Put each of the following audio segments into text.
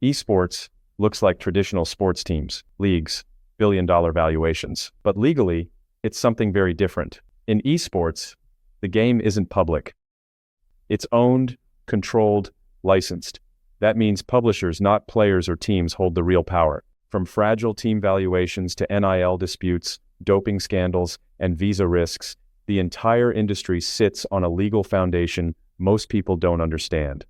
Esports looks like traditional sports teams, leagues, billion-dollar valuations. But legally, it's something very different. In esports, the game isn't public. It's owned, controlled, licensed. That means publishers, not players or teams, hold the real power. From fragile team valuations to NIL disputes, doping scandals, and visa risks, the entire industry sits on a legal foundation most people don't understand.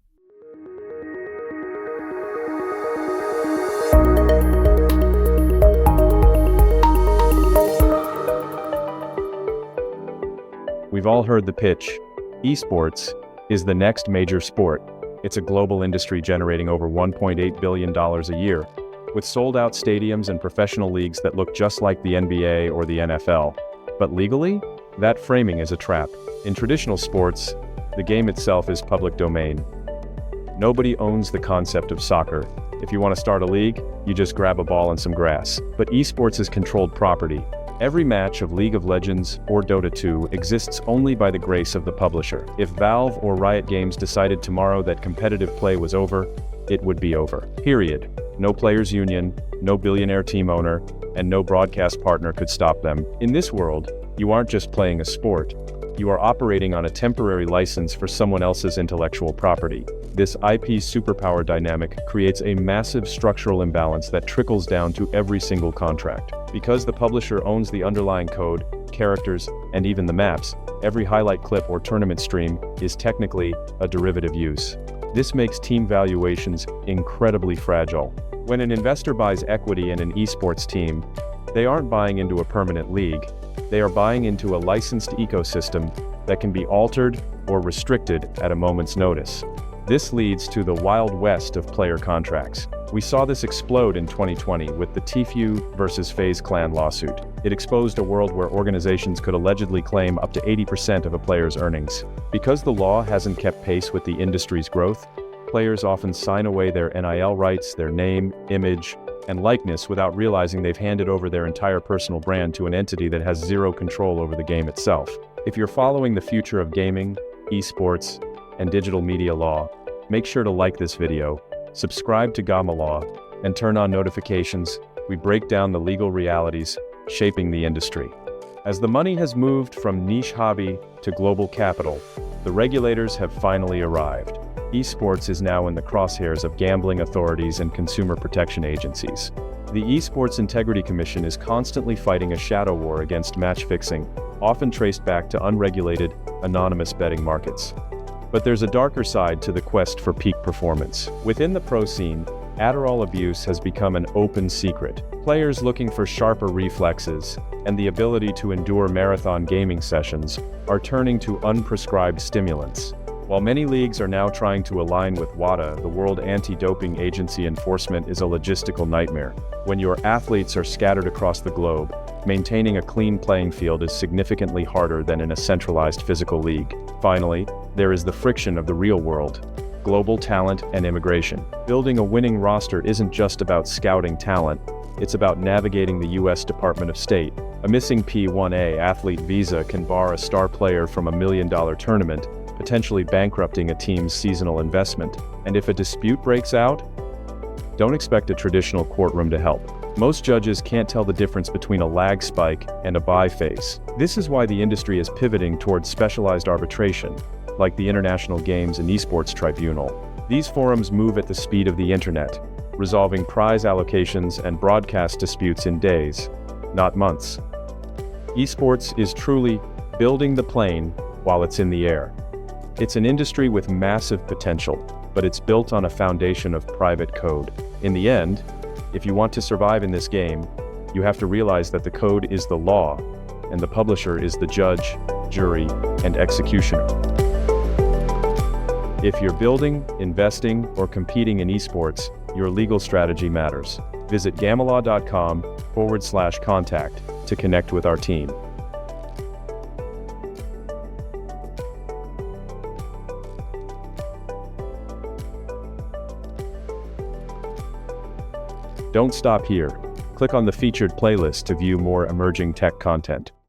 We've all heard the pitch. Esports is the next major sport. It's a global industry generating over $1.8 billion a year, with sold-out stadiums and professional leagues that look just like the NBA or the NFL. But legally, that framing is a trap. In traditional sports, the game itself is public domain. Nobody owns the concept of soccer. If you want to start a league, you just grab a ball and some grass. But esports is controlled property. Every match of League of Legends or Dota 2 exists only by the grace of the publisher. If Valve or Riot Games decided tomorrow that competitive play was over, it would be over. Period. No players' union, no billionaire team owner, and no broadcast partner could stop them. In this world, you aren't just playing a sport. You are operating on a temporary license for someone else's intellectual property. This IP superpower dynamic creates a massive structural imbalance that trickles down to every single contract. Because the publisher owns the underlying code, characters, and even the maps, every highlight clip or tournament stream is technically a derivative use. This makes team valuations incredibly fragile. When an investor buys equity in an esports team, they aren't buying into a permanent league. They are buying into a licensed ecosystem that can be altered or restricted at a moment's notice. This leads to the Wild West of player contracts. We saw this explode in 2020 with the Tfue versus FaZe Clan lawsuit. It exposed a world where organizations could allegedly claim up to 80% of a player's earnings. Because the law hasn't kept pace with the industry's growth, players often sign away their NIL rights, their name, image, and likeness without realizing they've handed over their entire personal brand to an entity that has zero control over the game itself. If you're following the future of gaming, esports, and digital media law, make sure to like this video, subscribe to Gamma Law, and turn on notifications. We break down the legal realities shaping the industry. As the money has moved from niche hobby to global capital, the regulators have finally arrived. Esports is now in the crosshairs of gambling authorities and consumer protection agencies. The Esports Integrity Commission is constantly fighting a shadow war against match fixing, often traced back to unregulated, anonymous betting markets. But there's a darker side to the quest for peak performance. Within the pro scene, Adderall abuse has become an open secret. Players looking for sharper reflexes and the ability to endure marathon gaming sessions are turning to unprescribed stimulants. While many leagues are now trying to align with WADA, the World Anti-Doping Agency, enforcement is a logistical nightmare. When your athletes are scattered across the globe, maintaining a clean playing field is significantly harder than in a centralized physical league. Finally, there is the friction of the real world. Global talent and immigration. Building a winning roster isn't just about scouting talent, it's about navigating the U.S. Department of State. A missing P1A athlete visa can bar a star player from $1 million tournament, potentially bankrupting a team's seasonal investment. And if a dispute breaks out, don't expect a traditional courtroom to help. Most judges can't tell the difference between a lag spike and a buy phase. This is why the industry is pivoting towards specialized arbitration, like the International Games and Esports Tribunal. These forums move at the speed of the internet, resolving prize allocations and broadcast disputes in days, not months. Esports is truly building the plane while it's in the air. It's an industry with massive potential, but it's built on a foundation of private code. In the end, if you want to survive in this game, you have to realize that the code is the law, and the publisher is the judge, jury, and executioner. If you're building, investing, or competing in esports, your legal strategy matters. Visit gammalaw.com/contact to connect with our team. Don't stop here. Click on the featured playlist to view more emerging tech content.